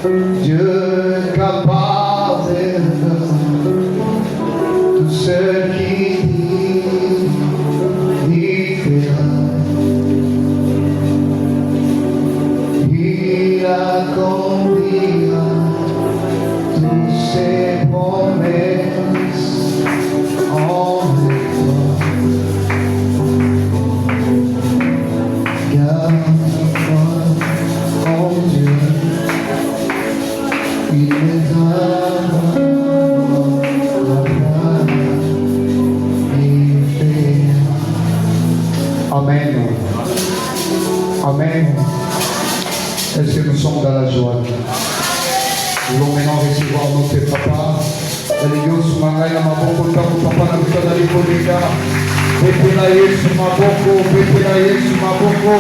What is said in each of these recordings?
Dieu capable de tout ce qui dit, il fera. Il accomplira toutes ses promesses en toi. Garde-toi en Dieu, il est à la place, il fait. Amen. Amen. Est-ce que nous sommes dans la joie? Nous voulons maintenant recevoir notre papa. Elios Mangaï Maboko, papa na Likolika. Pepe na Yesu Maboko, Pepe na Yesu Maboko.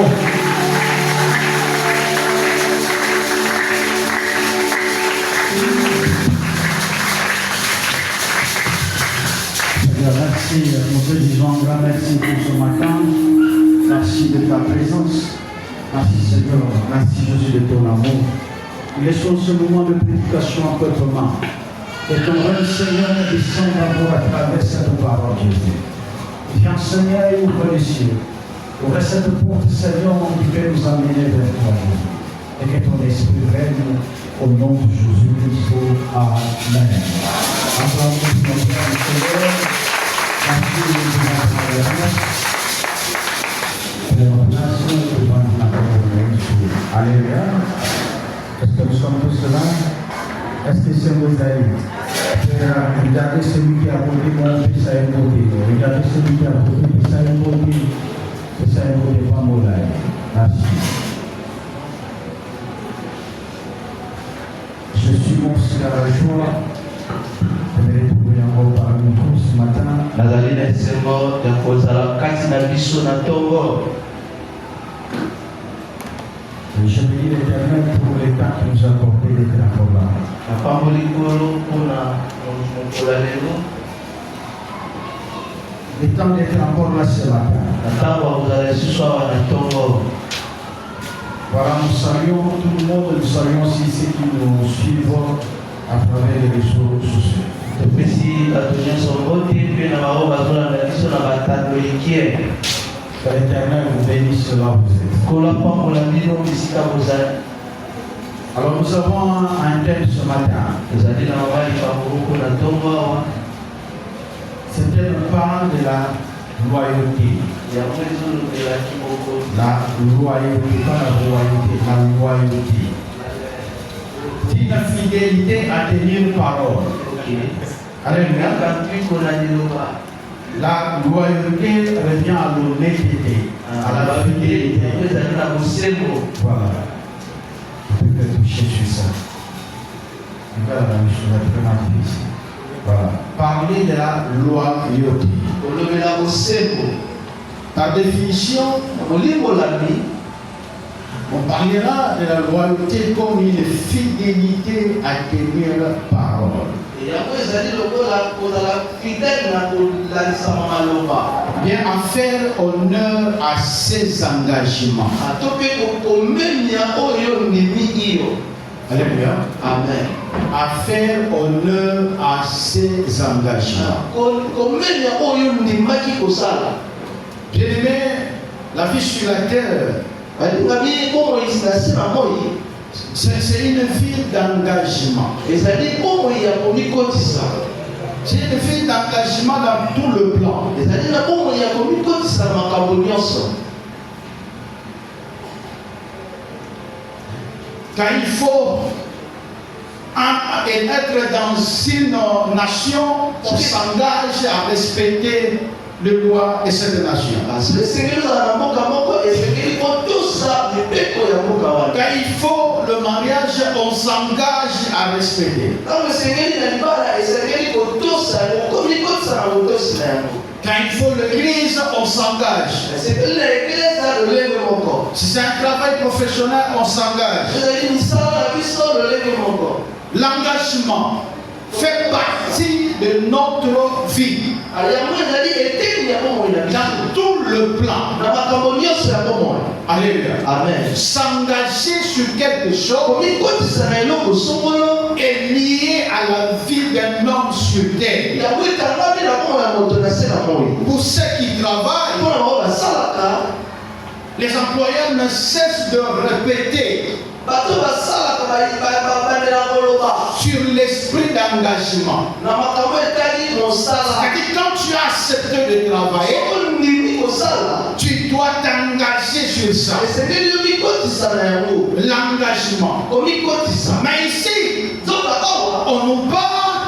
Seigneur, merci, nous te disons un grand merci pour ce matin. Merci de ta présence. Merci Seigneur, merci Jésus de ton amour. Laissons ce moment de prédication en notre main. Et ton règne Seigneur descend d'abord à travers cette parole Jésus. Viens Seigneur et ouvre les cieux. Ouvre cette porte Seigneur qui peut nous amener vers toi Jésus. Et que ton esprit règne au nom de Jésus. Amen. Acclamons notre Seigneur. Merci de nous accompagner. Alléluia. Est-ce que nous sommes tous là? Est-ce que c'est vos amis? Regardez celui qui a porté mon fils à une beauté. Regardez celui qui a porté mon fils à une beauté. C'est ça une beauté, pas mon aïe. Merci. Je suis mon frère à la joie. Je vais retrouver encore parmi nous ce matin. Nazali na esengo ya kozala kati na biso na ntongo. Je bénis l'Éternel pour les temps qui nous a accordé d'être encore là. Napamboli Nkolo mpona mokolo ya lelo. Le temps d'être encore là ce matin. Na ntango ya kozala lisusu awa na ntongo. Voilà, nous saluons tout le monde, nous saluons aussi ceux qui nous suivent à travers les réseaux sociaux. Topesi bato nyonso mbote mpe na bao bazolanda biso na batando ekie. Que l'Éternel vous bénisse là où vous êtes. Nkolo apambola bino bisika bozali. Alors nous avons un thème ce matin. Tozali na mobali pamboluku na ntongo awa. Ce thème parle de la loyauté. Yango ezolobelaki moko. La loyauté, pas la royauté, la loyauté. Dit la fidélité à tenir parole. Alléluia. La loyauté revient à l'honnêteté, à la fidélité. Voilà. On peut toucher sur ça. Voilà. Parler de la loyauté. Par définition, on parlera de la loyauté comme une fidélité à tenir parole. Bien à faire honneur à ses engagements. Alléluia. Amen. À faire honneur à ses engagements. Bien-aimé, la vie sur la terre, c'est une vie d'engagement. C'est une vie d'engagement dans tout le plan. Quand il faut être dans une nation, on s'engage à respecter les lois de cette nation. Quand il faut le mariage, on s'engage à respecter. Quand il faut l'église, on s'engage. Si c'est un travail professionnel, on s'engage. L'engagement fait partie de notre vie. Dans tout le plan. Alléluia. Amen. S'engager sur quelque chose, est lié à la vie d'un homme sur terre. Pour ceux qui travaillent, les employeurs ne cessent de répéter sur l'esprit d'engagement. C'est-à-dire quand tu as accepté de travailler, tu dois t'engager sur ça. L'engagement. Mais ici, on nous parle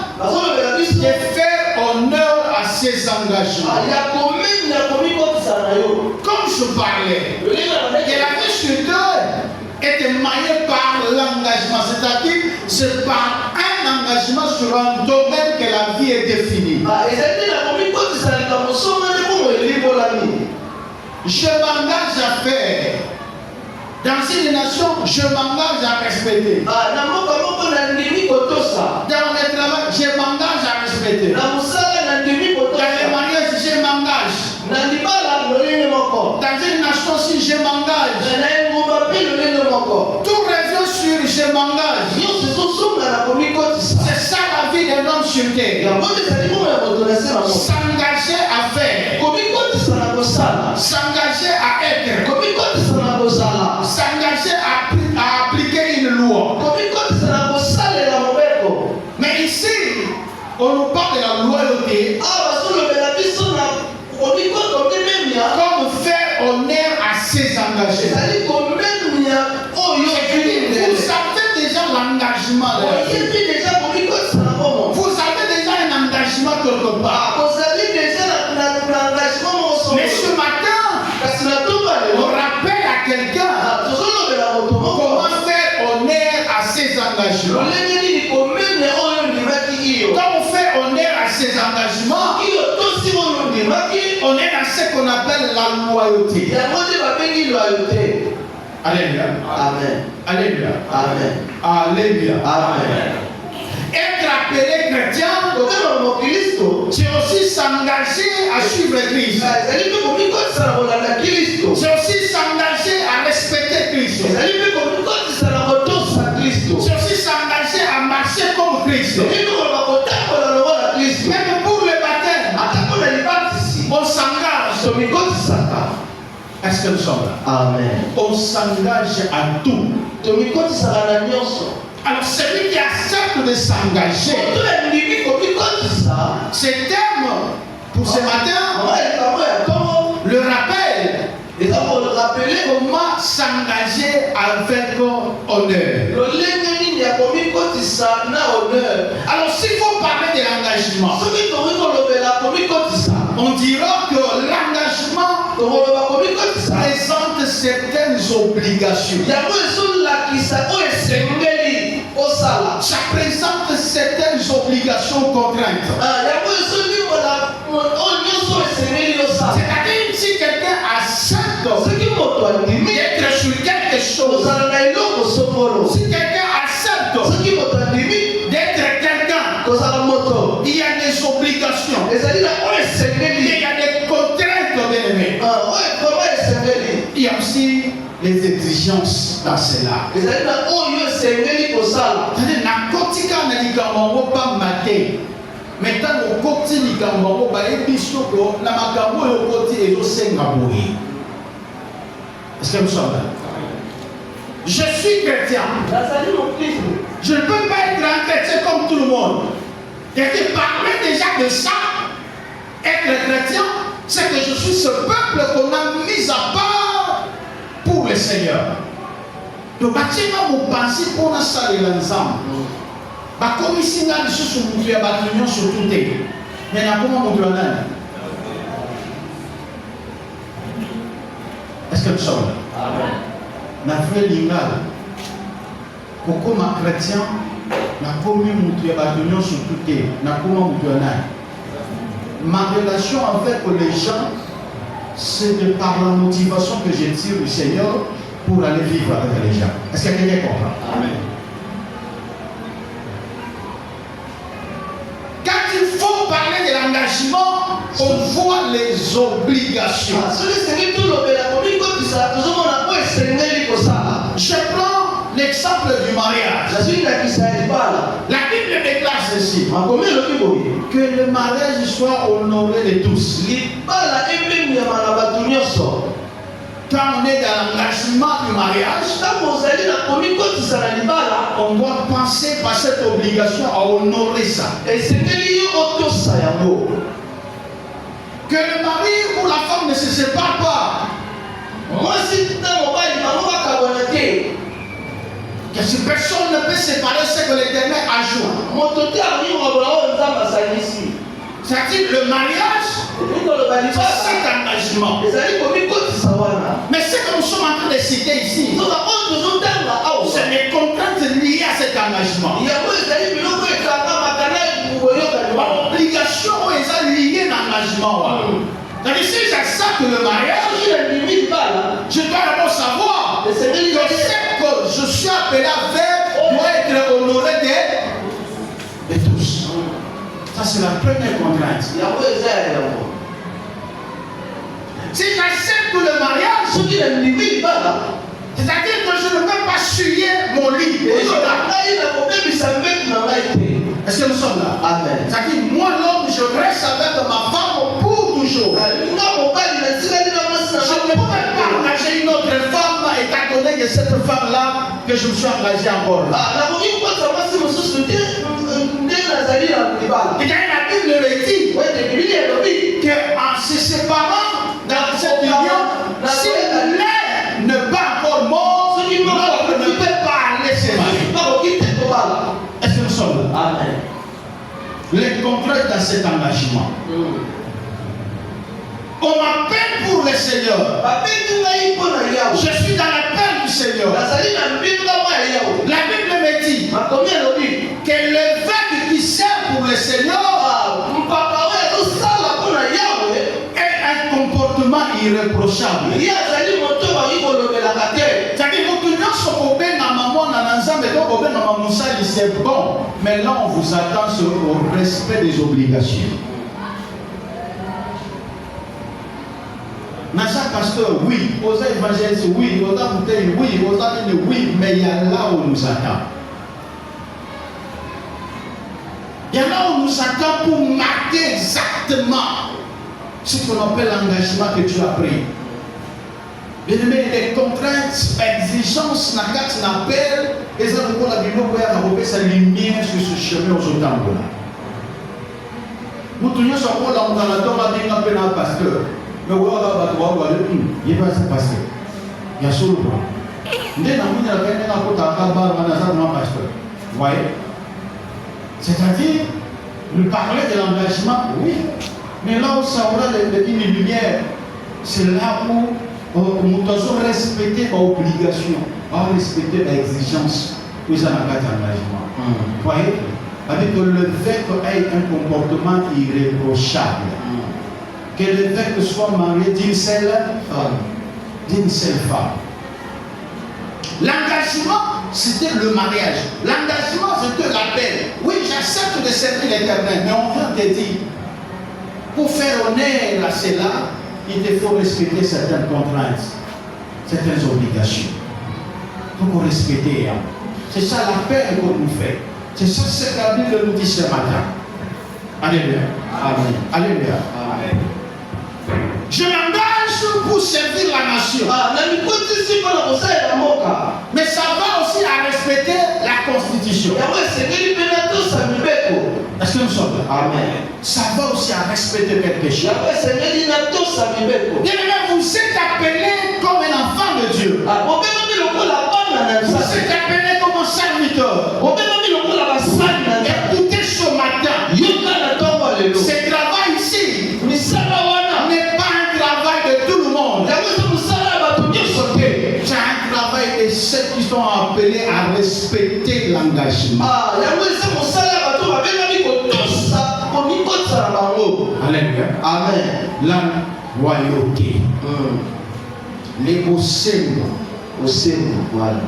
de faire honneur à ces engagements. Comme je parlais, que la vie sur terre est émaillée par l'engagement, c'est-à-dire c'est par un engagement sur un domaine que la vie est définie. Je m'engage à faire. Dans une nation, je m'engage à respecter. Dans le travail, je m'engage à respecter. Dans les mariages, je m'engage. Dans une nation, si je m'engage. Tout revient sur je m'engage. C'est ça la vie d'un homme sur terre. S'engager à faire. S'engager à être. S'engager à appliquer une loi. Mais ici, on nous parle de la loyauté. Comme faire honneur à ses engagés. Vous savez déjà l'engagement. Vous avez déjà un engagement quelque part. Mais ce matin, on rappelle à quelqu'un comment faire honneur à ses engagements. Quand on fait honneur à ses engagements, on est dans ce qu'on appelle la loyauté. Alléluia. Amen. Alléluia. Amen. Alléluia. Amen. Être appelé chrétien, c'est aussi s'engager à suivre Christ. C'est aussi s'engager à respecter Christ. C'est aussi s'engager à marcher comme Christ. Même pour le baptême, on s'engage. Est-ce que nous sommes là? Amen. On s'engage à tout. Alors celui qui accepte de s'engager, ce terme pour ce matin le rappelle. Comment s'engager avec honneur. Alors s'il faut parler de l'engagement, on dira que l'engagement présente certaines obligations. Ça présente certaines obligations contraintes. C'est-à-dire si quelqu'un accepte d'être sur quelque chose, si quelqu'un accepte d'être quelqu'un, il y a des obligations, il y a des contraintes d'aimer. Il y a aussi les exigences dans cela. Est-ce que nous sommes là? Je suis chrétien. Je ne peux pas être un chrétien comme tout le monde. Quelqu'un parlait déjà de ça. Être chrétien, c'est que je suis ce peuple qu'on a mis à part pour le Seigneur. Le bâtiment vous pensez pour la salle et l'ensemble. Comme ici, on a des choses sur le bâtiment sur tout est. Mais il y a comment on doit aller? Est-ce que nous sommes là? Amen. Ma frère Lingal, pourquoi ma chrétien n'a pas mis mon bâtiment sur tout est? N'a comment on doit aller? Ma relation avec les gens, c'est de par la motivation que je tire du Seigneur pour aller vivre avec les gens. Est-ce que quelqu'un comprend? Amen. Quand il faut parler de l'engagement, on voit les obligations. Je prends l'exemple du mariage. La Bible déclare ceci, que le mariage soit honoré de tous. Quand on est dans l'engagement du mariage, on doit penser par cette obligation à honorer ça. Que le mari ou la femme ne se sépare pas. Que si personne ne peut séparer ce que l'Éternel a joint. C'est-à-dire le mariage, c'est cet engagement. Mais ce que nous sommes en train de citer ici, c'est les contraintes liées à cet engagement. L'obligation est liée à l'engagement. C'est-à-dire si j'accepte le mariage, je dois d'abord savoir que ce que je suis appelé à faire doit être honoré de tous. Ça, c'est la première contrainte. Si j'accepte le mariage, c'est-à-dire que je ne peux pas suyer mon lit. Est-ce que nous sommes là? Amen. C'est-à-dire, moi, l'homme, je reste avec ma femme pour toujours. Je ne peux pas engager une autre femme étant donné que cette femme-là, que je me suis engagé encore là. Et quand la Bible le dit, qu'en se séparant dans cette union, si l'un ne bat encore mort, l'autre ne peut pas aller se marier. Est-ce que nous sommes là? Amen. Les contraintes dans cet engagement. On m'appelle pour le Seigneur. Je suis dans l'appel du Seigneur. La Bible me dit que l'évêque qui sert pour le Seigneur est un comportement irréprochable. C'est-à-dire que c'est bon, mais là on vous attend sur le respect des obligations. Nasa pasteur, oui, aux évangélistes, oui, aux bouteilles, oui, aux amis, oui, mais il y a là où on nous attend. Il y a là où on nous attend pour marquer exactement ce qu'on appelle l'engagement que tu as pris. Bien aimé, les contraintes, exigences, n'appellent, et ça nous la Bible pour y sa lumière sur ce chemin aux autant. Nous tournons sur quoi dans la tombe à dire un pasteur. Mais voilà, il va se passer. Il y a solo. C'est-à-dire, nous parler de l'engagement, oui. Mais là où ça aura une lumière, c'est là où nous devons respecter l'obligation, respecter l'exigence que nous avons d'engagement. Vous voyez? Avec que l'évêque ait un comportement irréprochable. Que l'évêque soit marié d'une seule femme. L'engagement, c'était le mariage. L'engagement, c'était l'appel. Oui, j'accepte de servir l'Éternel, mais on vient te dire, pour faire honneur à cela, il te faut respecter certaines contraintes, certaines obligations. Il faut respecter. C'est ça l'appel qu'on nous fait. C'est ça ce que la Bible nous dit ce matin. Alléluia. Amen. Alléluia. Amen. Je m'engage pour servir la nation. Mais ça va aussi à respecter la Constitution. Est-ce que nous sommes là? Amen. Ça va aussi à respecter quelque chose. Bien aimé, vous êtes appelé comme un enfant de Dieu. Vous êtes appelé comme un serviteur. Écoutez ce matin. Ce travail ici n'est pas un travail de tout le monde. C'est un travail de ceux qui sont appelés à respecter l'engagement. Alléluia. Amen. La royauté. Les Ossémo. Voilà.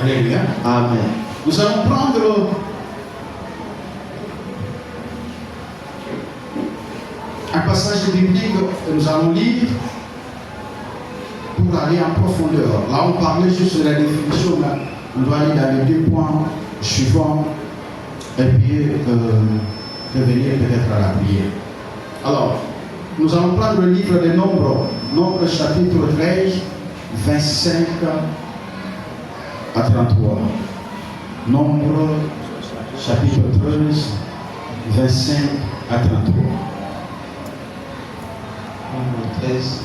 Alléluia. Amen. Nous allons prendre un passage biblique que nous allons lire pour aller en profondeur. Là, on parlait juste de la définition, là. On doit aller dans les 2 points suivant et puis revenir peut-être à la prière. Alors, nous allons prendre le livre des Nombres, Nombres chapitre 13, 25 à 33. Nombres chapitre 13, 25 à 33. Nombre 13,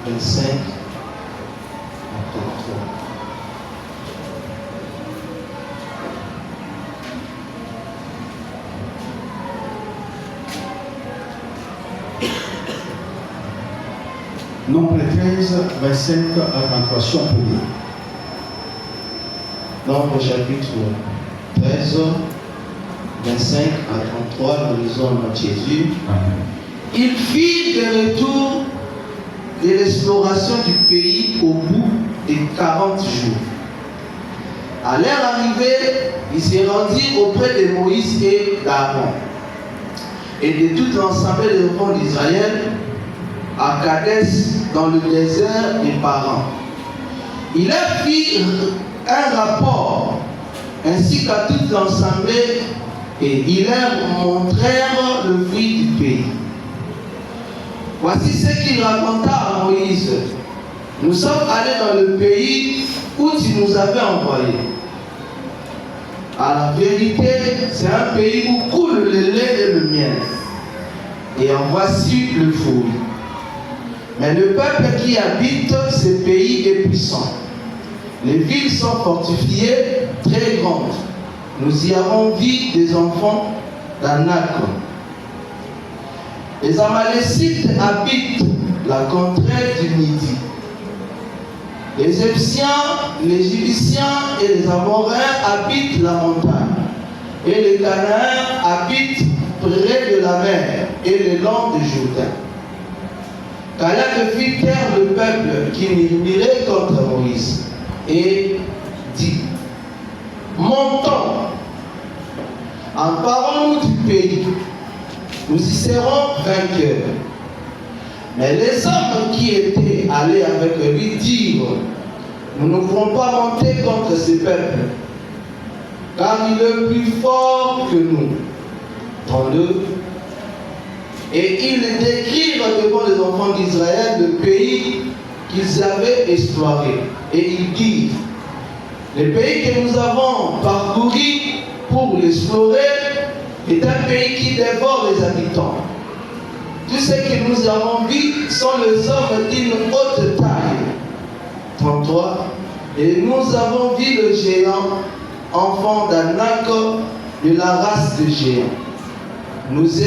25 à 33. Nombre 13, 25 à 33, si on peut lire. Nombre chapitre 13, 25 à 33, nous lisons en nom de Jésus. Amen. Il fit de retour de l'exploration du pays au bout de 40 jours. À leur arrivée, il se rendit auprès de Moïse et d'Aaron et de toute l'ensemble des enfants d'Israël à Kadès dans le désert des Parans. Il leur fit un rapport ainsi qu'à toute l'assemblée et ils leur montrèrent le fruit du pays. Voici ce qu'il raconta à Moïse. Nous sommes allés dans le pays où tu nous avais envoyés. À la vérité, c'est un pays où coule le lait et le miel. Et en voici le fruit. Mais le peuple qui habite ce pays est puissant. Les villes sont fortifiées, très grandes. Nous y avons vu des enfants d'Anak. Les Amalécites habitent la contrée du Midi. Les Égyptiens, les Égyptiens et les Amoréens habitent la montagne. Et les Cananéens habitent près de la mer et le long du Jourdain. Caleb fit taire le peuple qui murmurait contre Moïse et dit: Montons, emparons-nous du pays, nous y serons vainqueurs. Mais les hommes qui étaient allés avec lui dirent: Nous ne pouvons pas monter contre ce peuple, car il est plus fort que nous. 32. Et ils décrivent devant les enfants d'Israël le pays qu'ils avaient exploré. Et ils disent: Le pays que nous avons parcouru pour l'explorer est un pays qui dévore les habitants. Tous ceux que nous avons vus sont les hommes d'une haute taille. 33. Et nous avons vu le géant, enfant d'Anak, de la race de géants. Nous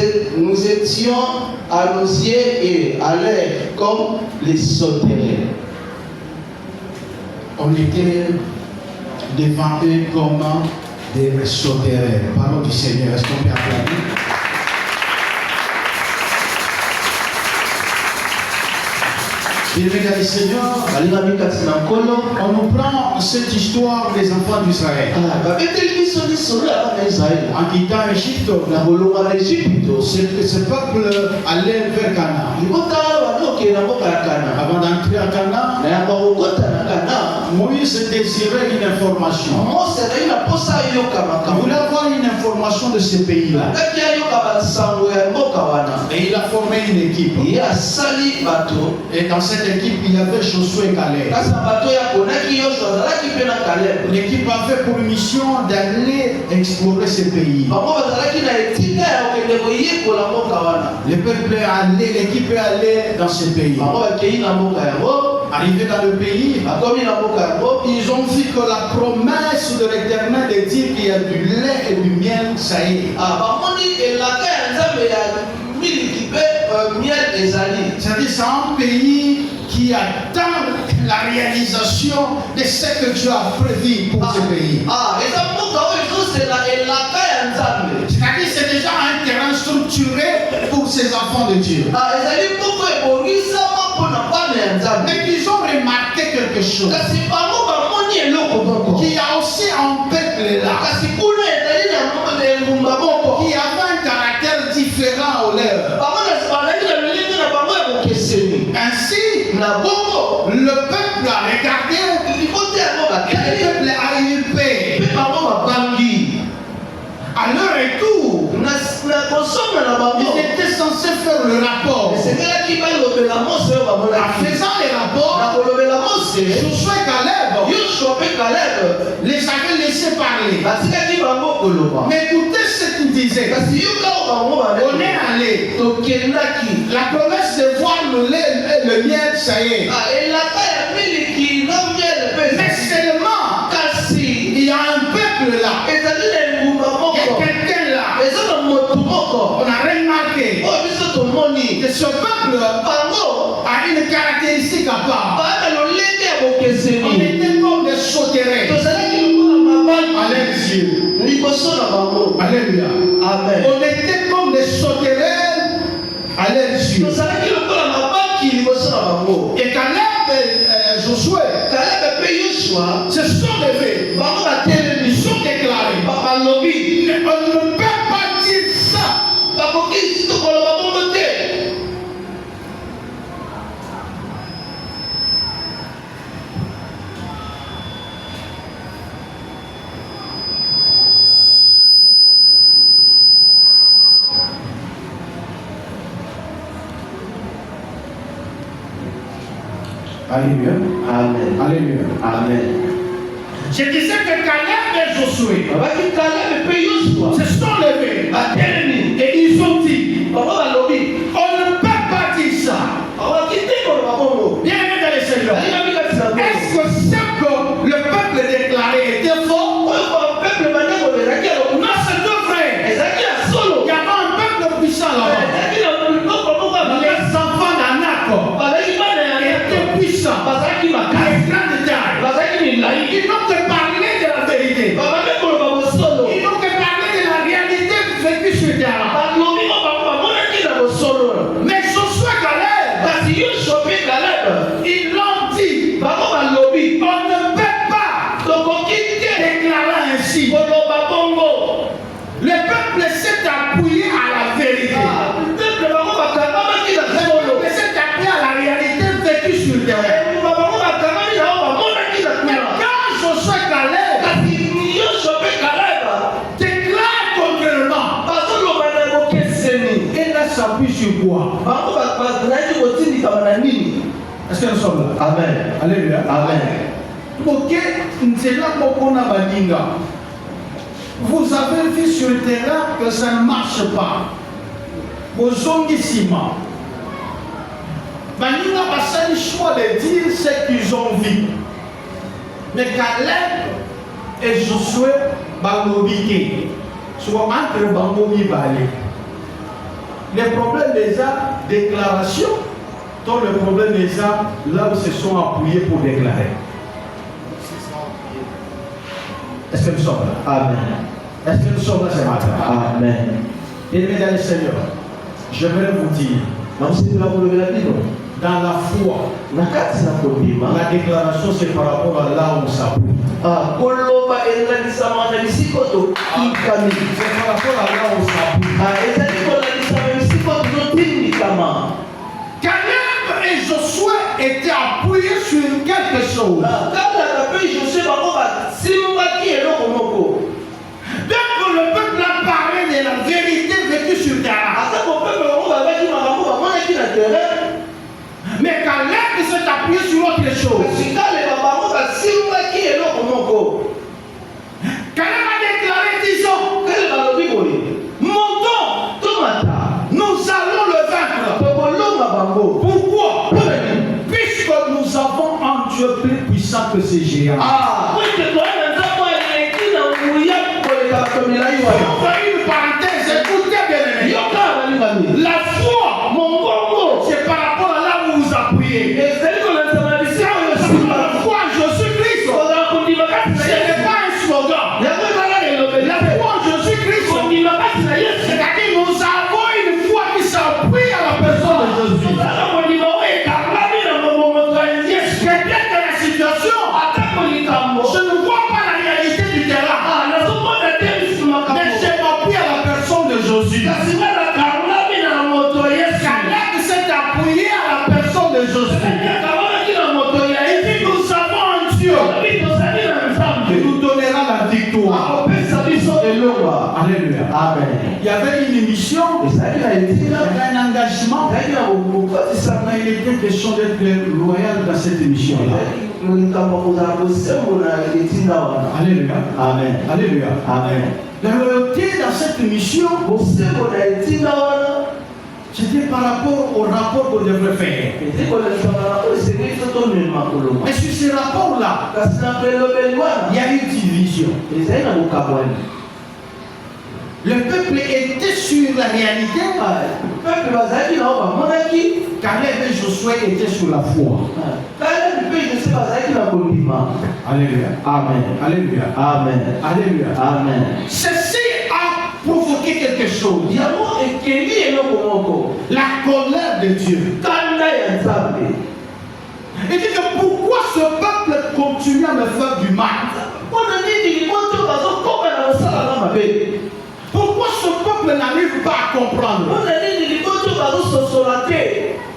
étions à nos yeux et à l'air comme les sauterelles. On était devant eux comme des sauterelles. Parole du Seigneur, est-ce qu'on peut applaudir? Bien-aimés du Seigneur, on nous prend cette histoire des enfants d'Israël. En quittant l'Égypte, ce peuple allait vers Canaan. Avant d'entrer à Canaan, Moïse désirait une information. Il voulait avoir une information de ce pays-là. Et il a formé une équipe. Et dans cette équipe, il y avait Josué et Caleb. L'équipe avait pour mission d'aller explorer ce pays. Le peuple est allé, l'équipe est allée dans ce pays. Arrivé dans le pays, ils ont vu que la promesse de l'Éternel de dire qu'il y a du lait et du miel, ça y est. C'est-à-dire c'est un pays qui attend la réalisation de ce que Dieu a prévu pour ce pays. C'est-à-dire c'est déjà un terrain structuré pour ces enfants de Dieu. Mais ils ont remarqué quelque chose. Qu'il y a aussi un peuple là qui avait un caractère différent au leur. Ainsi, le peuple a regardé et le peuple a eu paix. bango. Ils étaient censés faire le rapport. esengelaki balobela mose oyo En bamonaki faisant les na rapports, kolobela mose Josué et Caleb yoshua mpe kalebe les avaient laissés parler. batikaki bango koloba Mais écoutez ce qu'ils disaient. kasi yoka oyo bango On est allé. tokendaki La promesse de voir le lait et le miel, ça y est. elaka ya miliki na miele mpe Mais seulement, kasi il y a un peuple là. ezali na engumba Il y a moko quelqu'un là. eza na motu moko On a remarqué oyo biso tomoni que ce peuple bango a une caractéristique à part. baa na lolenge ya On bokeseni était comme des sauterelles tozalaki lokola à mabali leurs yeux. liboso na bango Alléluia. amen On était comme des sauterelles à leurs yeux. tozalaki lokola mabaki liboso na bango Et Caleb et Josué kalebe mpe yoshua se sont levés. bango batelemi Ils sont déclarés. balobi On ne peut pas dire ça. bakoki tokoloba bongo te Alléluia. amen Alléluia. amen Je disais que Caleb et Josué babaki kalebe mpe yoshua se sont levés batelemi et ils ont dit, bango balobi on ne peut pas dire ça. bakoki te koloba bongo Bien aimé dans les Seigneur, alingami kati na est-ce bongo que ce que le peuple déclaré était faux? oyo bapeuple bande kolelaki eloko Non, c'est deux frères. ezalaki ya solo Il y avait un peuple puissant là-bas. ezalaki na biloko moko ya Les enfants d'Anak bazalaki bana ya étaient puissants. bazalaki Les makasi grands de taille. bazalaki milai Ils n'ont que parlé de la vérité. babande koloba bosolo Ils n'ont que parlé de la réalité vécue sur terre. balobi o bango bamonaki na bosolo Mais Josué Caleb, kasi yoshua mpe kalebe ils l'ont dit. bango balobi On ne peut pas tokoki te déclarer ainsi. koloba bongo Le peuple s'est appuyé à la vérité. peuple bango bakangamaki na Le solo peuple s'est appuyé à la réalité vécue sur terre. engumba bango bakangami na o bamonaki na Mais tala quand Josué Caleb kasi yoshua mpe kalebe déclare contrairement, bazoloba na bokeseni et là s'appuie sur quoi? bango bazalaki kotindikama na nini Est-ce que nous sommes là? amen Alléluia. amen Ok, nzela moko na baninga. Vous avez vu sur le terrain que ça ne marche pas. Bozongi sima. Baninga basali choix de dire ce qu'ils ont vu. Mais Caleb et Josué balobi soit entre bango mibale. Le problème des déclarations, tant le problème des là où se sont appuyés pour déclarer. Est-ce que nous sommes là? amen Est-ce que nous sommes là ce matin? amen Bien-aimés dans le Seigneur, j'aimerais vous dire, namusipila kolobela bino dans la foi, na kati na kondima la déclaration c'est par rapport à là où on s'appuie. koloba elangisamaka na bisika tokikami C'est par rapport à là où on s'appuie. ezali kolangisama bisika tozotindikama Caleb et Josué étaient appuyés sur quelque chose. kalaka mpe josue bango basimbaki eloko moko Donc le peuple a parlé de la vérité vécue sur terre. ata bopepe bango babaki makambo bamonaki na terrain Mais Caleb s'est appuyé sur autre chose. kasi kaleba bango basimbaki eloko moko Caleb a déclaré, disons, kale balobi boye montons, tomata nous allons le vaincre. tokolonga bango Pourquoi? Puisque nous avons un Dieu plus puissant que ces géants. wete toyana nzambo eleki na nguya koleka bato milai On wana fait une parenthèse, écoutez bien aimé. yoka balingami La foi, mongongo c'est par rapport à là où vous appuyez. ezali kolangisama na bisika oyo La simba foi en Jésus-Christ, kozala kondima kati na ce yesu n'est pas un slogan. yango ezala elobeli La foi en Jésus-Christ, kondima kati na yesu c'est-à-dire nous avons une foi qui s'appuie à la personne de Jésus. ozala kondima oyo ekangami na momomoto ya yesu Quelqu'un de la situation, ata kolikambo je ne vois pas la réalité du terrain, nazomona te mais misimakambo je Amen. Il y avait une émission, il y avait un engagement. Il était question d'être loyal dans cette émission-là. Alléluia. Amen. Alléluia. Amen. La loyauté dans cette émission, c'était par rapport au rapport qu'on devrait faire. Et sur ces rapports-là, il y a une division. Le peuple était sur la réalité. Caleb et Josué étaient sur la foi. Alléluia. Amen. Alléluia. Amen. Alléluia. Amen. Ceci a provoqué quelque chose. La colère de Dieu. Il dit que pourquoi ce peuple continue à me faire du mal? Pourquoi ce peuple n'arrive pas à comprendre?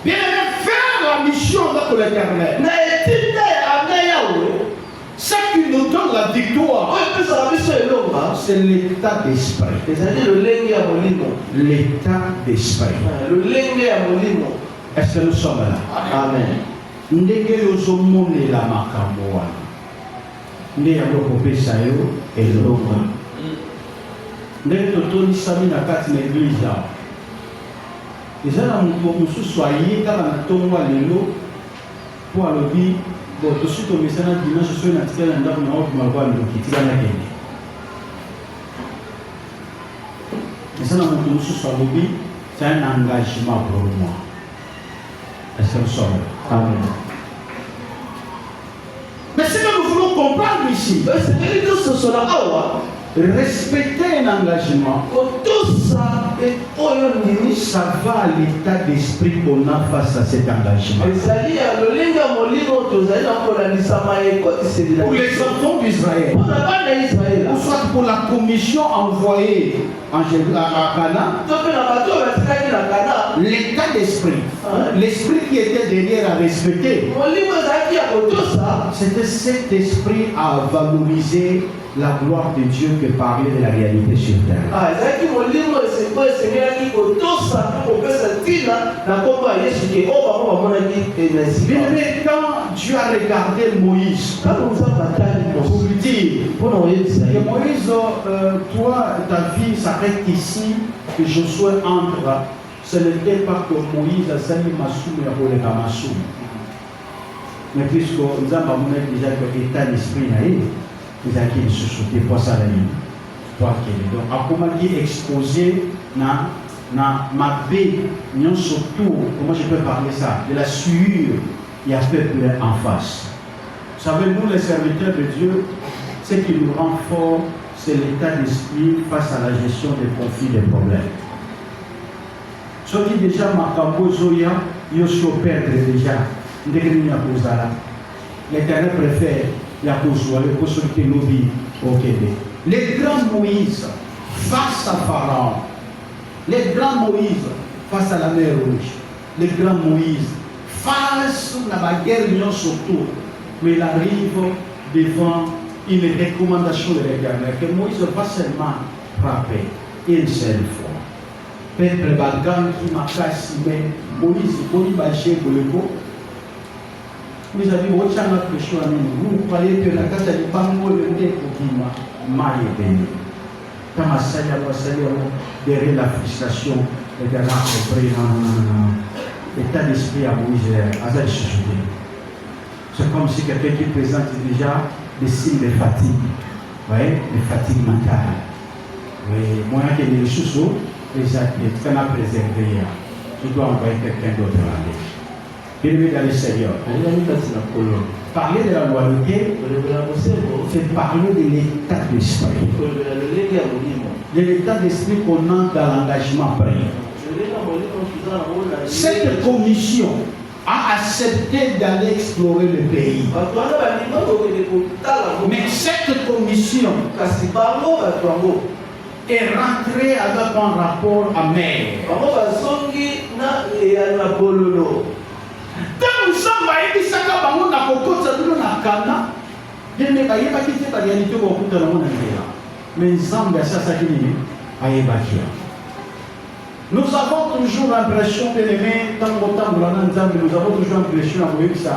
Bien aimé, faire la mission avec l'Éternel. Ce qui nous donne la victoire, c'est l'état d'esprit. L'état d'esprit. Est-ce que nous sommes là? Amen. Ndenge yozomone la makambo wana nde yango kopesa yo eloko ndenge totonisami na kati na eglise awa eza na moto mosusu aye kaka na ntongo ya lelo mpo alobi bo tosi tomesana dimanche soki natikala na ndako na okima lokola ndoki tikana kende eza na moto mosusu alobi c'est un engagement pour moi. Est-ce que nous sommes? Amen. Mais ce que nous voulons comprendre ici, respecter un engagement, ça va à l'état d'esprit qu'on a face à cet engagement. Pour les enfants d'Israël, ou soit pour la commission envoyée à Cana, l'état d'esprit, l'esprit qui était derrière à respecter, c'était cet esprit à valoriser la gloire de Dieu que parlait de la réalité sur terre. Mais quand Dieu a regardé Moïse, pour lui dire que Moïse, toi, ta vie s'arrête ici, que Josué entre, ce n'était pas que Moïse a sali Massoum et Rolé Massoum. Mais puisque nous avons déjà l'état d'esprit, ils ont été sous-soutés pour ça. Donc, à comment dire exposé na ma baie, surtout, comment je peux parler ça, de la sueur, il y a peuple en face. Vous savez, nous les serviteurs de Dieu, ce qui nous rend fort, c'est l'état d'esprit face à la gestion des conflits, des problèmes. Ce qui déjà Makambo Zoya, Yoshio perdre déjà, l'Éternel préfère Yakouzoua, le possibilité lobby au Québec. Les grands Moïse face à Pharaon, les grands Moïse face à la mer Rouge, les grands Moïse face à la guerre surtout, mais il arrive devant une recommandation de l'Éternel que Moïse va seulement frapper une seule fois. Peuple Bagan qui m'a cassé, mais Moïse, il m'a cassé pour le coup. Vous avez dit, vous croyez que la case de Bango le nez pour qui m'a aidé. Quand ma salle a derrière la frustration, et derrière l'état d'esprit à Moïse, à sa société. C'est comme si quelqu'un qui présente déjà des signes de fatigue. Vous voyez, de fatigue mentale. Oui, moi, qui ai des choses, déjà, qui est très préservé. Je dois envoyer quelqu'un d'autre à l'aller. Bien-aimé dans le Seigneur, parler de la loyauté, c'est parler de l'état d'esprit. De l'état d'esprit qu'on a dans l'engagement pris. Cette commission a accepté d'aller explorer le pays. Mais cette commission est rentrée avec un rapport amer. Tant que ça va être ça, on a beaucoup de choses à Cana. Je n'ai pas dit que la réalité va coûter la monnaie. Mais Zambia, ça qui est Nous avons toujours l'impression, bien-aimés, nous avons toujours l'impression que ça,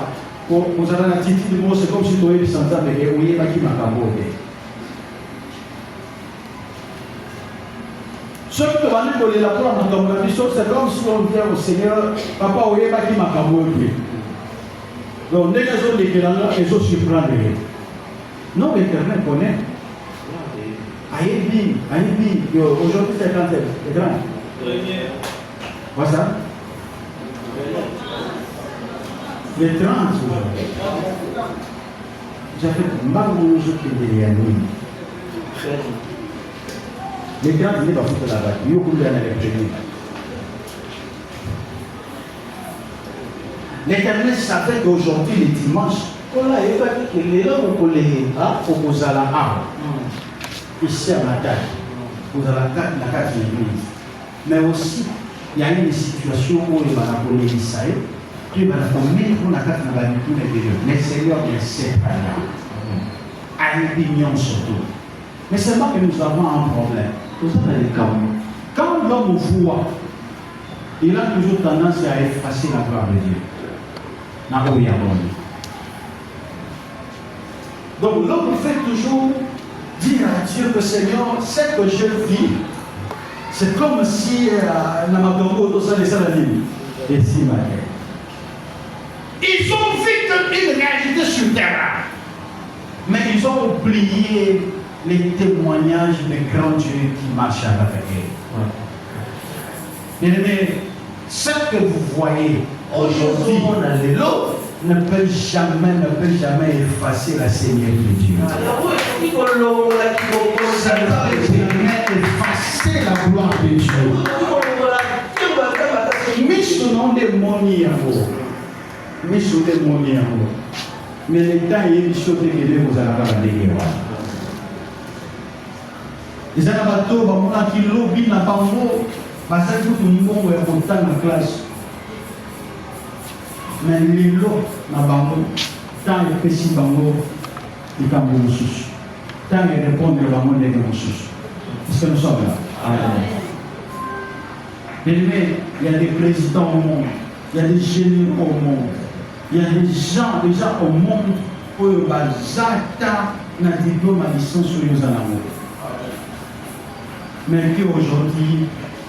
pour nous avons la titi de mots, c'est comme si nous avions sans âme et oui, qui m'a camboté. Ce que nous avons dit la première dans la mission, c'est comme si on vient au Seigneur, papa, oui, qui m'a camboté. Donc, dès qu'ils ont des kélangas, ils ont surprendre. Non, l'Éternel connaît. Aïe, aujourd'hui c'est quand c'est grand. Voilà ça. Les 30 aujourd'hui. J'ai fait mal mon jeu qui est derrière nous. Les 30 n'est pas foutu là-bas. Il y a beaucoup de gens. L'Éternel savait qu'aujourd'hui, les dimanches, on a évacué que les hommes pour les pour à la arme. Ici à la table, vous avez la carte de l'église. Mais aussi, il y a une situation où il va appeler Israël, puis il va mettre la carte dans la vie de Dieu. Le Seigneur ne sait pas là. À l'opinion surtout. Mais seulement que nous avons un problème. Tout ça, c'est quand l'homme voit, il a toujours tendance à effacer la gloire de Dieu. Donc l'homme fait toujours dire à Dieu que Seigneur, ce que je vis, c'est comme si ils ont vu une réalité sur terre, mais ils ont oublié les témoignages de grands dieux qui marchent avec eux. Bien-aimés, ce que vous voyez aujourd'hui ne peut jamais effacer la Seigneurie de Dieu. Ça ne peut jamais effacer la gloire de Dieu. Mais ce nom de mais le temps il y a une chose que vous allez avoir des guerres. Les anabato, qui lobby n'a pas mot, parce que tout le monde est content de la classe. Mais les lots n'a pas mot, tant il fait si bango, il cambo sous. Tant il répond de la monnaie de sous. Est-ce que nous sommes là? Mais il y a des présidents au monde, il y a des génies au monde, il y a des gens déjà au monde où ils ont un diplôme à licence sur les amours. Mais qui aujourd'hui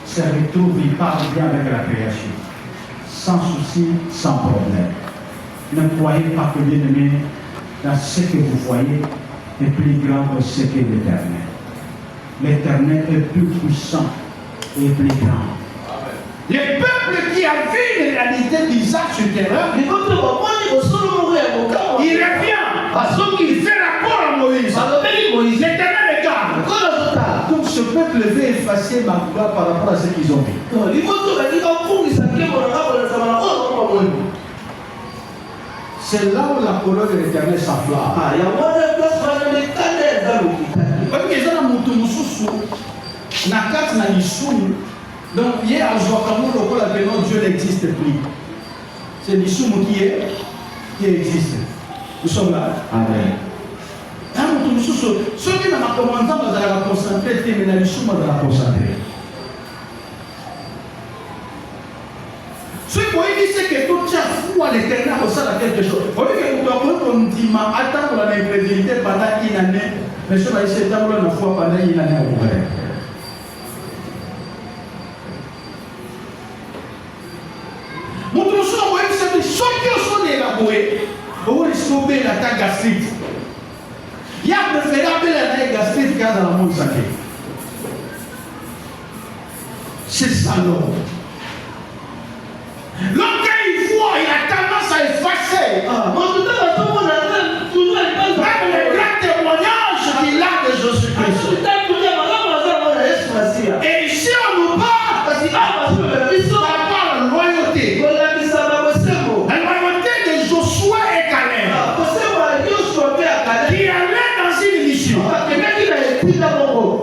se retrouve et parle bien avec la création, sans souci, sans problème. Ne croyez pas que l'ennemi, dans ce que vous voyez, est plus grand que ce qu'est l'Éternel. L'Éternel est plus puissant et plus grand. Les peuples qui a vu les réalités d'Isaac sur terre, il revient parce qu'il fait rapport à Moïse. L'Éternel est garde. Donc ce peuple veut effacer ma gloire par rapport à ce qu'ils ont vu. C'est là où la colonne de l'Éternel s'enflamme. Donc, il y a un jour comme Dieu n'existe plus. C'est l'Issoum qui existe. Nous sommes là. Amen. Ceux qui n'ont pas commencé à la concentrer, mais l'Issoum va la concentrer. Ce qu'on dit, c'est que tout ça fou à l'Éternel ressemble à quelque chose. Vous voyez que on dit, attends pour l'incrédulité pendant une année, mais ce qu'on dit, c'est attendre la foi pendant une année au vrai. Ceux qui sont élaborés, vous risquez l'attaque gastrique. Il y a préférable l'attaque gastrique qu'il y a dans le monde sacré. C'est ça l'homme. L'homme, quand il voit, il a tendance à effacer. Même les grands témoignages qu'il a de Jésus-Christ. Et ici, on nous parle par loyauté. Qui allait dans une mission.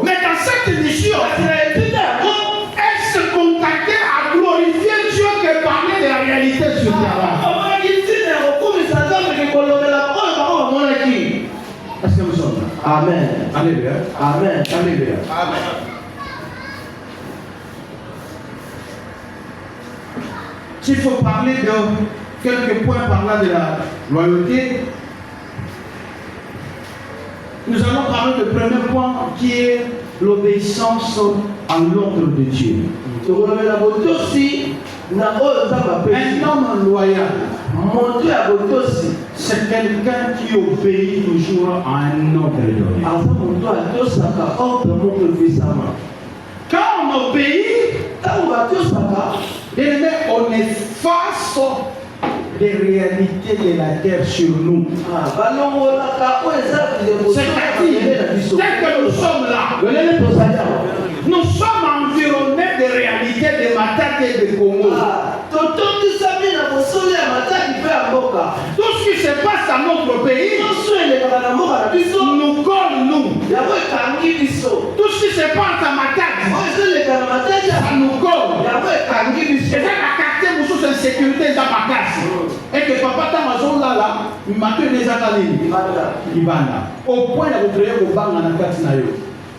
Mais dans cette mission, elle se contactait à glorifier Dieu qui parlait de la réalité sur terre. Est-ce que nous sommes là? Amen. Alléluia. Amen. Alléluia. Amen. s'il faut parler de quelques points par là de la loyauté, nous allons parler du premier point qui est l'obéissance à l'ordre de Dieu. Un homme loyal, c'est quelqu'un qui obéit toujours à un ordre donné. Quand on obéit, on est face des réalités de la terre sur nous. C'est-à-dire, tel que nous sommes là, nous sommes environnés des réalités de Matadi et de Congo. Tout ce qui se passe dans notre pays nous colle, nous. Tout ce qui se passe à Matadi, ça nous colle. Et ça, la quartier, nous sommes en sécurité dans ma classe. Et que papa Tamazon là, il m'a tué des années. Au point de vous créer au banc dans la Katinayo.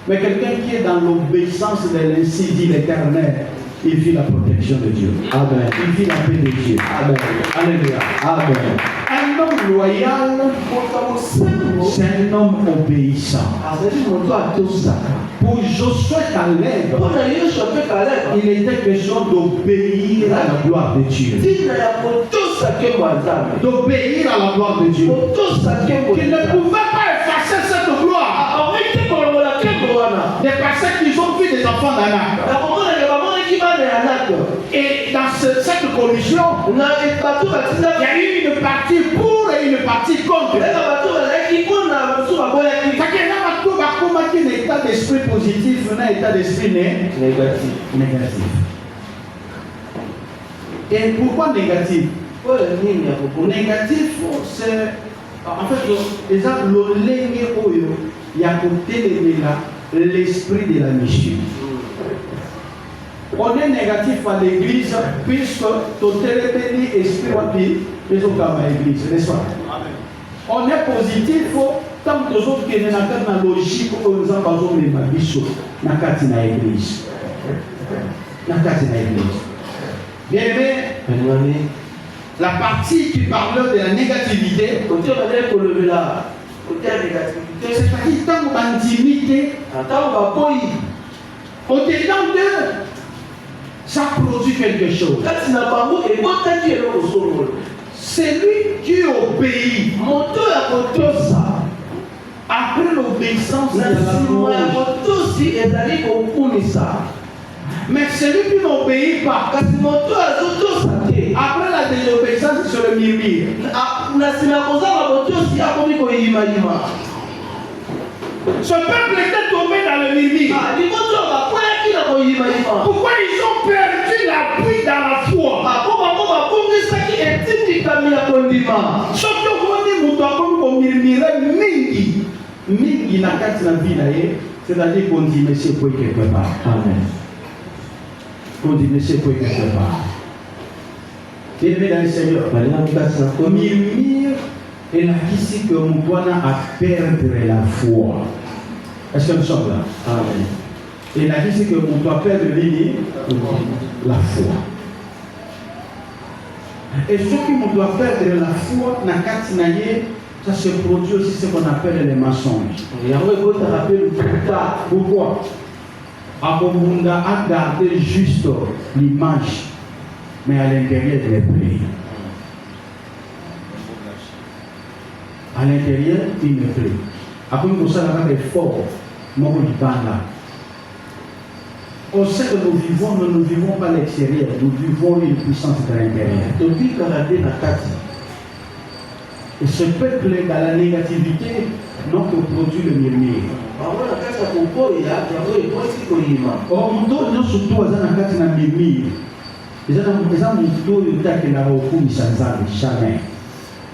Mais quelqu'un qui est dans l'obéissance de l'ainsi dit l'Éternel, il vit la protection de Dieu. Amen. Il vit la paix de Dieu. Amen. Alléluia. Amen. Un homme loyal, c'est un homme obéissant. Pour Josué Caleb, il était question d'obéir à la gloire de Dieu. D'obéir à la gloire de Dieu. Qu'il ne pouvait pas effacer cette gloire. Des personnes qui ont vu des enfants d'Anak. Et dans cette commission, il y a eu une partie pour et une partie contre. Il y a un état d'esprit positif, un état d'esprit négatif. Et pourquoi négatif? Négatif, c'est en fait, il y a l'esprit de la mission. On est négatif à l'église puisque tout est esprit rapide, mais on va à l'église, n'est-ce pas? On est positif tant que les autres qui sont dans la logique où nous avons les magistrats dans la l'église. Bien aimé, la partie qui parle de la négativité, c'est-à-dire tant d'intimité, au-dedans d'eux, ça produit quelque chose. C'est lui qui obéit. Après l'obéissance de la louange. Mais celui qui n'obéit pas, après la désobéissance, c'est le murmure. Ce peuple était tombé dans le murmure. Pourquoi ils ont perdu l'appui dans la foi? Surtout quand on murmurait mingi na kati na vie na ye, c'est-à-dire qu'on dit monsieur pour quelque part. Amen. Qu'on dit monsieur pour quelque part. Bien-aimé dans le Seigneur, murmure et la ici que mon doigt a perdre la foi. Est-ce que nous sommes là? Amen. Et la ici que mon doigt perdre la foi. Et ceux qui m'ont doit perdre la foi na kati na ye, ça se produit aussi ce qu'on appelle les mensonges. Pourquoi? Abomunda a gardé juste l'image, mais à l'intérieur il n'est plus. À l'intérieur il n'est plus. Après nous avons des forts, nous on sait que nous ne vivons pas à l'extérieur, nous vivons une puissance de l'intérieur. Et ce peuple est dans la négativité, non que produit le murmure. Or, nous surtout dans la carte de murmure. Les gens nous disent jamais.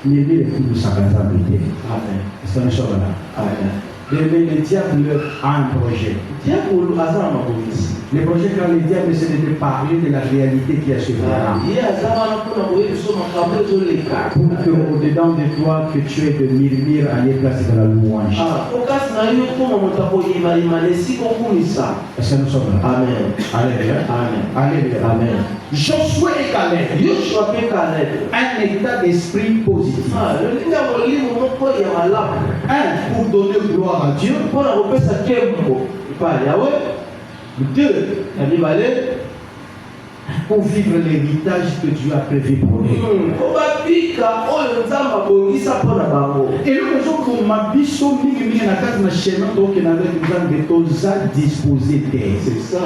Murmure est pour nous s'aggraver. Est-ce que nous sommes là? Le diable a un projet. Le projet chaldéen, c'est de parler de la réalité qui est sur toi. Pour que au-dedans de toi, que tu aies de murmures à les placer dans la louange. Est-ce que nous sommes là? Amen. Alléluia. Amen. Alléluia. Amen. Josué et Caleb. Un état d'esprit positif. Un, pour donner gloire à Dieu. Deux, pour vivre l'héritage que Dieu a prévu pour eux. Et le raison pour ma biso mingi na kati na chemin donc na avec nous avons disposé c'est ça.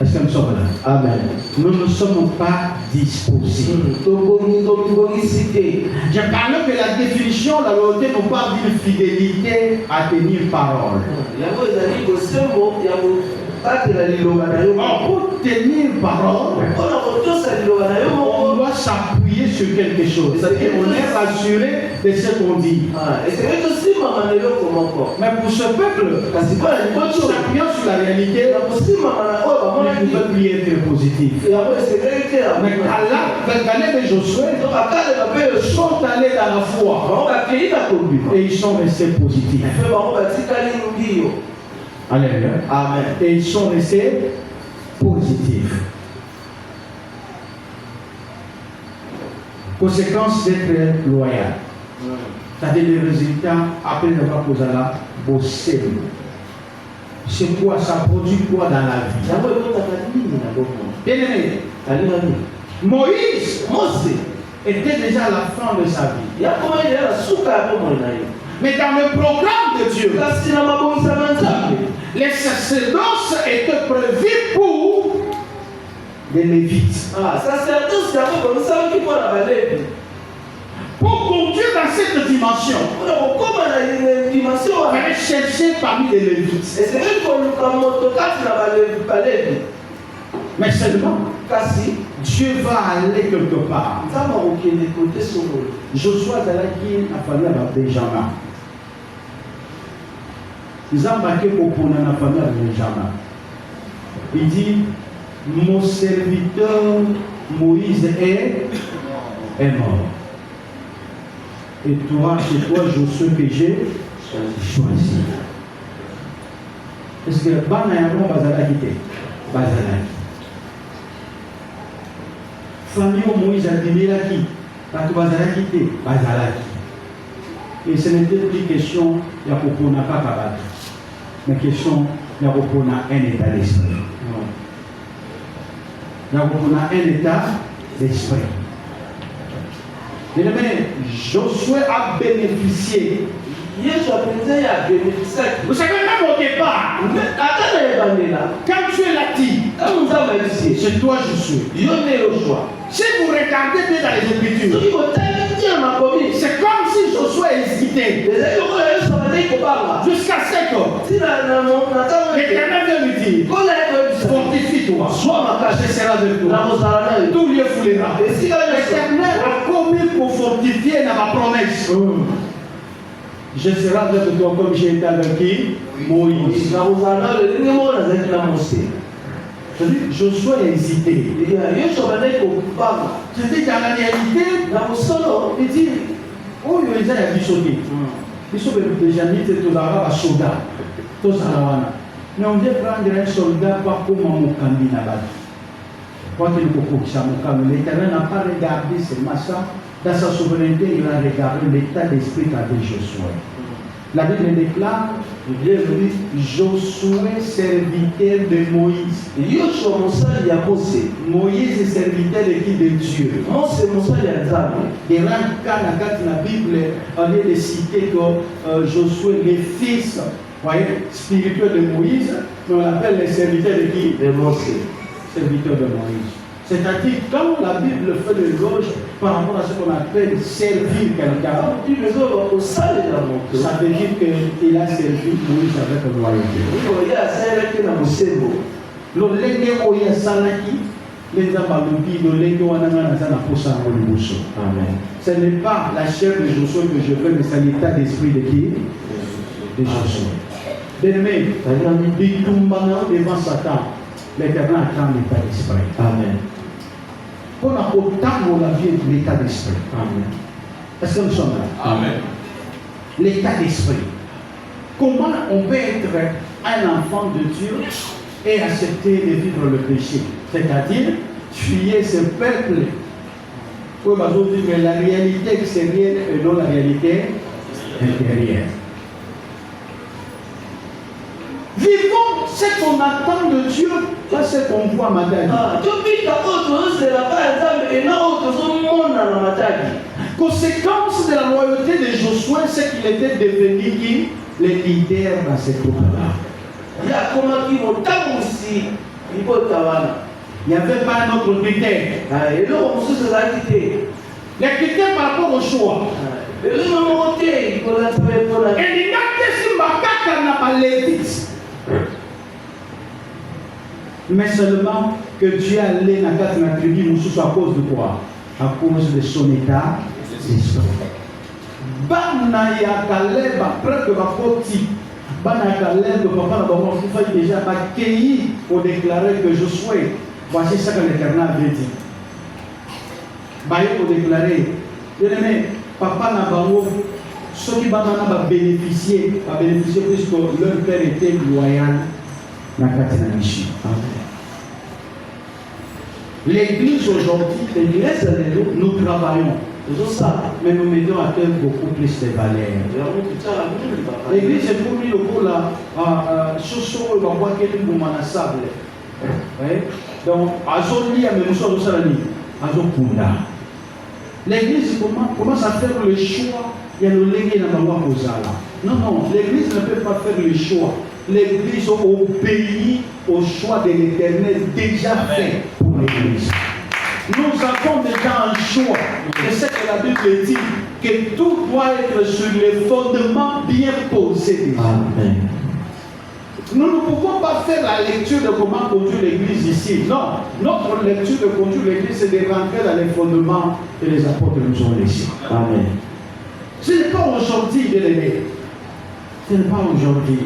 Est-ce que nous sommes là? Amen. Nous ne sommes pas disposés. Je parle de la définition, la loyauté nous parle d'une fidélité à tenir parole. Pour tenir parole, on doit s'appuyer sur quelque chose. C'est-à-dire qu'on est rassuré de ce qu'on dit. Mais pour ce peuple, s'appuyant sur la réalité, il ne peut plus être positif. Mais Caleb et Josué sont allés dans la foi et ils sont restés positifs. Alléluia. Amen. Et ils sont restés positifs. Conséquence d'être loyal. C'est-à-dire les résultats après avoir posé là, bosser. C'est quoi? Ça produit quoi dans la vie? Bien aimé, Moïse était déjà à la fin de sa vie. Mais dans le programme de Dieu, les sacerdoces étaient prévus pour les Lévites. Pour conduire dans cette dimension, il fallait chercher parmi les Lévites. Mais seulement, Dieu va aller quelque part. Josué a fallu à Benjamin. Ils ont embarqué pour la famille de Benjamin. Il dit, mon serviteur Moïse est mort. Et toi, c'est toi, Josué, que j'ai choisi. Est-ce que Banayaron Bazala quitté? Bazala. Famille Moïse a dit, qui? Parce que Bazala quitté? Bazala. Et ce n'était plus question de Yapopona Papa, mais question de Yapopona un état d'esprit. Yapopona un état d'esprit. Josué a bénéficié. Vous savez, même au départ, quand tu es là, c'est toi Josué. Si vous regardez bien dans les Écritures, c'est comme si Josué hésitait. Jusqu'à 7 ans, l'Éternel vient lui dire, fortifie-toi, je serai avec toi. Tout lieu foulera. L'Éternel a commis pour fortifier dans ma promesse. Je serai avec toi comme j'ai été avec qui? Moïse. Josué a hésité. C'est-à-dire dans la réalité, il dit, oh, il y a des sautés. Ils sont déjà mis tous les soldats. Mais on vient prendre un soldat pas comme un Mokambi là-bas. L'Éternel n'a pas regardé seulement ça. Dans sa souveraineté, il a regardé l'état d'esprit qu'avait Josué. La Bible déclare, Josué, serviteur de Moïse. Moïse est serviteur de qui? De Dieu. Et là, quand la Bible, on est de citer que Josué, les fils spirituels de Moïse, on l'appelle les serviteurs de qui? De Moïse. Serviteurs de Moïse. C'est-à-dire, quand la Bible fait l'éloge par rapport à ce qu'on appelle servir quelqu'un, ça veut dire qu'il a servi Moïse avec loyauté. Ce n'est pas la chair de Josué que je veux, mais c'est l'état d'esprit de qui? De Josué. Bien-aimé, il tombe devant Satan. L'Éternel attend l'état d'esprit. Amen. Qu'on a autant la vie de l'état d'esprit. Amen. Est-ce que nous sommes là? Amen. L'état d'esprit. Comment on peut être un enfant de Dieu et accepter de vivre le péché? C'est-à-dire, fuir ce peuple. Oui, parce qu'on dit que la réalité extérieure et non la réalité intérieure. Vivons ce qu'on attend de Dieu, pas ce qu'on voit matin. Conséquence de la loyauté de Josué, c'est qu'il était devenu qui? Le leader dans ce groupe-là. Il n'y avait pas un autre critère. Les critères par rapport au choix. Mais seulement que Dieu allait dans la tribu à cause de quoi? À cause de son état d'esprit. Bana ya Caleb après que Bakoti, Bana ya Caleb, papa n'a pas fait déjà accueilli pour déclarer que je souhaite. Voici ce que l'Éternel avait dit. Baye pour déclarer, bien-aimé, papa n'a pas ceux qui va bénéficier puisque leur père était loyal dans la Katinaïchi. L'église aujourd'hui, nous travaillons. Mais nous mettons à terre beaucoup plus de valeurs. L'église est pour lui le coup là, Soso va voir quelqu'un pour sable. Donc, Azoli a même chose de Salani, Azokunda. L'église commence à faire le choix. Il y a le légué dans la loi Kozala. Non, l'église ne peut pas faire le choix. L'église obéit au choix de l'Éternel déjà fait pour l'église. Nous avons déjà un choix. Et c'est que la Bible dit que tout doit être sur les fondements bien posés. Amen. Nous ne pouvons pas faire la lecture de comment conduire l'église ici. Non, notre lecture de conduire l'église, c'est de rentrer dans les fondements que les apôtres nous ont laissés. Amen. Ce n'est pas aujourd'hui, bien aimé. Ce n'est pas aujourd'hui.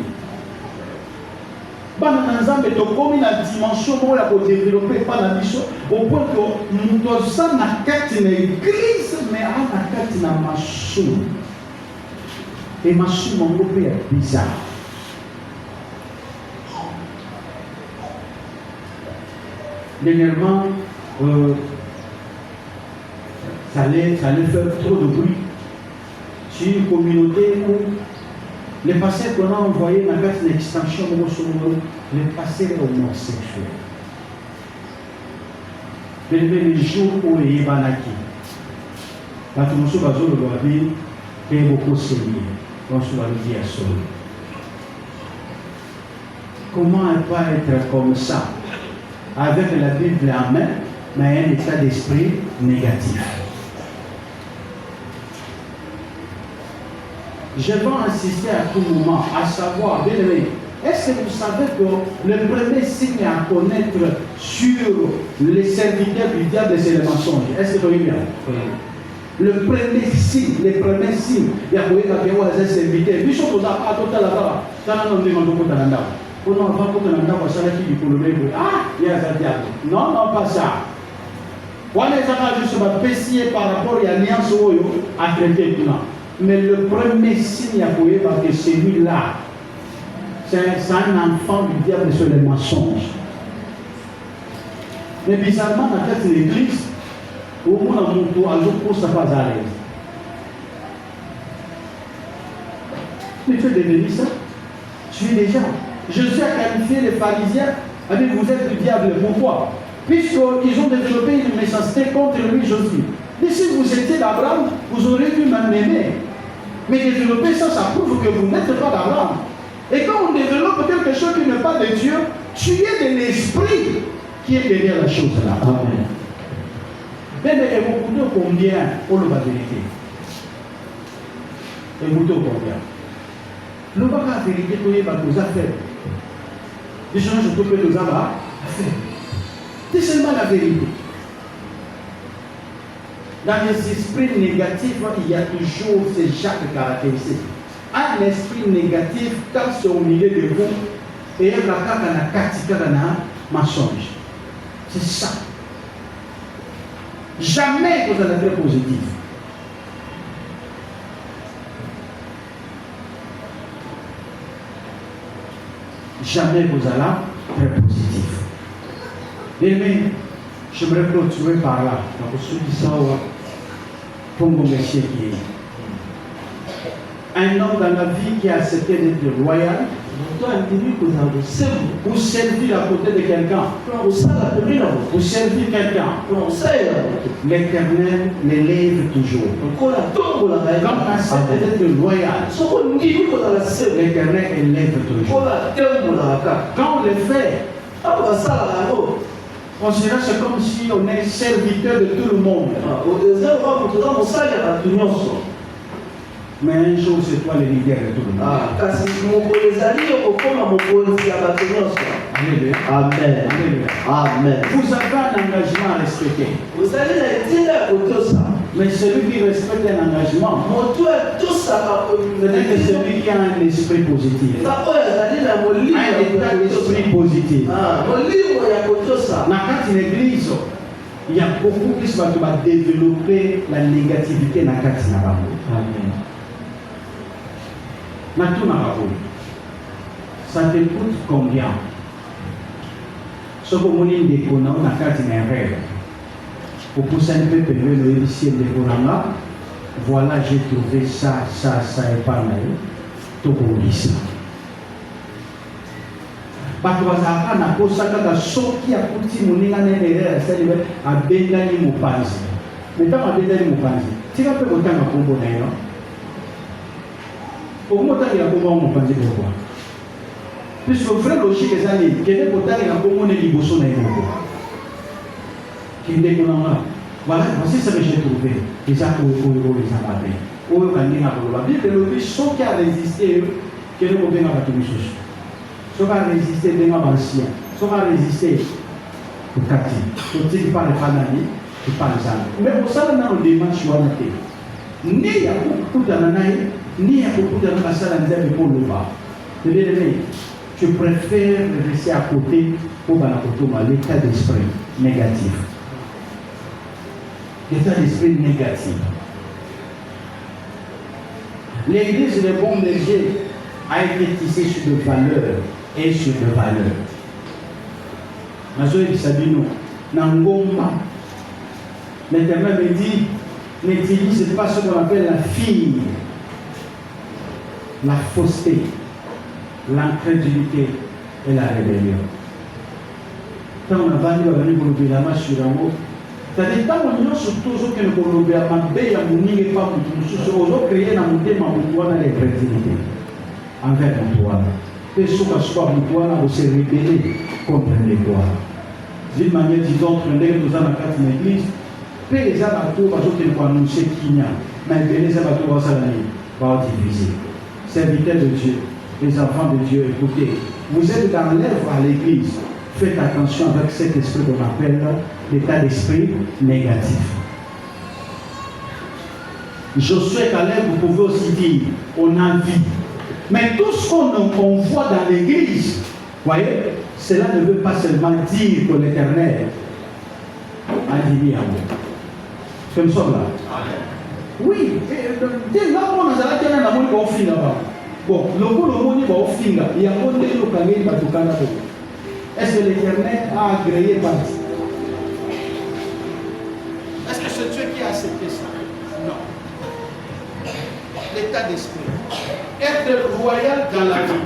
Bananzambe to komi na dimension pour la développer pas la mission au point que nous sommes na carte na église mais à la carte na machou et machou mon groupe est bizarre. Dernièrement, ça allait faire trop de bruit sur une communauté où les pasteurs qu'on a envoyés dans la carte d'extension les pasteurs homosexuels. Les jours où il y a banaki. Quand nous sommes dans le Babi, il y a beaucoup de séries. On se va le dire seul. Comment elle peut être comme ça? Avec la Bible en main, mais un état d'esprit négatif. Je vais insister à tout moment, à savoir, bien aimé, est-ce que vous savez que le premier signe à connaître sur les serviteurs du diable, c'est le mensonge? Est-ce que vous voyez bien? Le premier signe, il y a des serviteurs. Nous sommes à côté là-bas. Il y a un diable. Non, pas ça. On est juste par rapport à l'alliance à traiter. Mais le premier signe à que celui-là, c'est un enfant du diable sur les mensonges. Mais bizarrement, dans cette église, au moins, on ne pas à l'aise. Mais tu es devenu ça? Tu es déjà. Jésus a qualifié les pharisiens avec vous êtes du diable. Pourquoi? Puisqu'ils ont développé une méchanceté contre lui, Jésus. Mais si vous étiez d'Abraham, vous auriez dû m'aimer. Mais développer ça, ça prouve que vous n'êtes pas d'Abraham. Et quand on développe quelque chose qui n'est pas de Dieu, tu es de l'esprit qui est derrière la chose là. Amen. Mais écoutez combien pour la vérité. Écoutez combien. Le pas la vérité pour les affaires. Les gens se trouvent de affaires. C'est seulement la vérité. Dans les esprits négatifs, il y a toujours ces chaque caractéristiques. un esprit négatif quand c'est au milieu de vous et il y a un mensonge. C'est ça. Jamais vous allez être positif. Jamais vous allez être positif. Mais j'aimerais continuer par là. Donc, ceux qui sont pour mon monsieur qui est un homme dans la vie qui a accepté d'être loyal, vous servir à côté de quelqu'un, vous servir quelqu'un, l'Éternel l'élève toujours. Quand on accepte d'être loyal, l'Éternel élève toujours. Quand on le fait, on sera c'est comme si on est serviteur de tout le monde. Mais un jour, c'est toi le leader de tout le monde. Alléluia. Amen. Alléluia. Amen. Vous avez un engagement à respecter. Mais celui qui respecte un engagement, c'est celui qui a un esprit positif. Un état d'esprit positif. Dans une église, il y a beaucoup qui vont développer la négativité dans la Amen. Ça te coûte combien? Ce que vous avez dit, c'est un rêve. Pour pousser un peu le ciel de Kurama, voilà, j'ai trouvé ça et pas mal. Tout pour ça. Parce que ça n'a pas ça soki ya kuti muninga nene seliwe abenda ni mupanzi. Meta abenda ni mupanzi. Tika pe kotanga kombo na yo. Okumota ya kombo mupanzi kwa. Puisque vrai logique ezali kende kotanga na kombo ne liboso na yo. Kende kona voilà, voici ce que j'ai trouvé. Déjà pour les abattre. Oyo kandinga kwa. La Bible le dit soki a résister kende kobenga batumisoso. Ça va résister à l'ancien, ça va résister au quartier. Quand il parle de famille, il parle de ça. Mais pour ça, on a un démarche ou un athée. Ni il y a beaucoup d'anaïs, ni il y a beaucoup d'anaïs pour le bas. Tu préfères rester à côté pour l'état d'esprit négatif. L'état d'esprit négatif. L'église de bon berger a été tissée sur des valeurs et sur des valeurs. Mazoé Sabino, Nangomba, l'Éternel me dit, n'utilise pas ce qu'on appelle la fille, la fausseté, l'incrédulité et la rébellion. Quand on a vendu à venir pour le la marche sur un mot, c'est-à-dire quand on a surtout ce que nous avons fait, on a créé dans mon thème l'incrédulité envers mon toit. Et ce que soit mon toit, on s'est rebellé contre les toits. D'une manière disons, nous avons carte de l'église, puis les abattoirs, parce que nous annoncer qu'il y a, mais les abattoirs vont diviser. Serviteurs de Dieu, les enfants de Dieu, écoutez, vous êtes dans l'œuvre à l'église, faites attention avec cet esprit qu'on appelle l'état d'esprit négatif. Josué Caleb, vous pouvez aussi dire, on a vie. Mais tout ce qu'on voit dans l'église, voyez, cela ne veut pas seulement dire que l'Éternel a dit à vous. Comme ça là. Oui, dès là, on a dit à la bonne fin là-bas. Bon, le coup, le monde va au fin là. Il y a un monde qui va tout calmer. Est-ce que l'Éternel a agréé parti? Est-ce que c'est Dieu qui a accepté ça? Non. L'état d'esprit. Être royal dans la vie.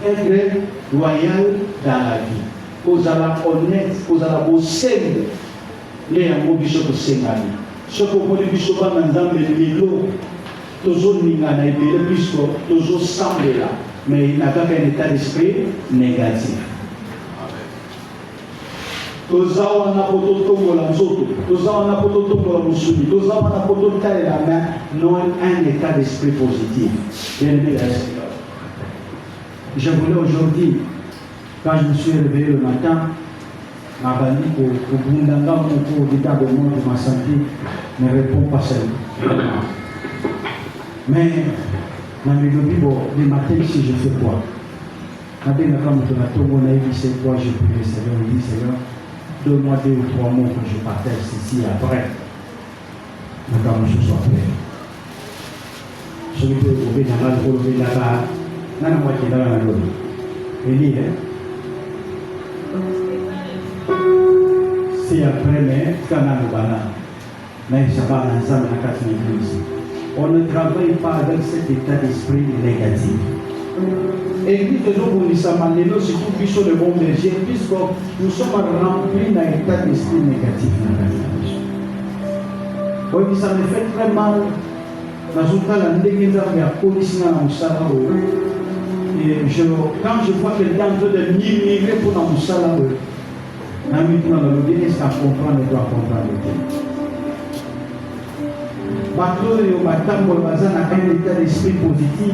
Être royal dans la vie. Vous allez honnête, vous allez bosser. Les amours du chef de Sénat. Ce que vous voulez dire, dans les lots, toujours n'ingana et le puisque toujours semble là. Mais il n'a pas un état d'esprit négatif. Tous on a poto tongo la nzoto, tous on a poto tongo la musuli, tous on a poto taille la main, non un état d'esprit positif. Je voulais aujourd'hui, quand je me suis réveillé le matin, ma banni au Bundanga, mon l'état de moi, de ma santé, ne répond pas seulement. Mais Le matin, si je fais quoi? C'est quoi je prie le Seigneur, il dit Seigneur, donne-moi 2 ou 3 mots que je partage ceci après. Quand je sois prêt. Je vais trouver dans la relever là-bas. Dans la moitié dans la relevé. Et dit, c'est après, mais quand on a le banane, mais ça va ensemble à la 4 église. On ne travaille pas avec cet état d'esprit négatif. Église de Zobo-Nissamaleno, c'est tout puissant de bon berger, puisque nous sommes remplis d'un état d'esprit négatif. Oui, ça me fait très mal. Quand je vois quelqu'un en train de m'immigrer pour la moussala, ça comprend, ne doit comprendre. Bateau et bateau n'a un état d'esprit positif.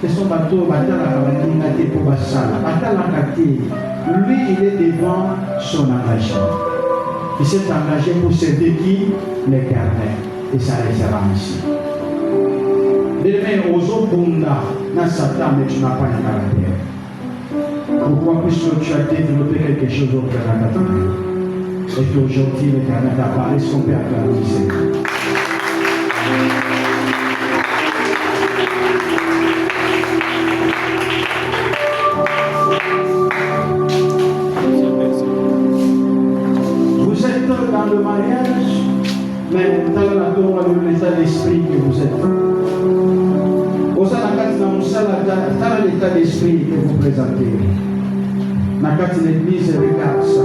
Ce sont bateaux pour Bassala. Lui, il est devant son engagement. Il s'est engagé pour servir qui? L'Éternel. Et ça restera ici. Demain, aux autres Bunda, dans Satan, mais tu n'as pas de caractère. Pourquoi? Puisque tu as développé quelque chose au prédateur. Et qu'aujourd'hui, l'Éternel t'a parlé, son Père t'a dit. Vous êtes dans le mariage, mais dans l'état d'esprit que vous êtes. Dans l'état d'esprit que vous présentez. Dans l'église, regarde ça.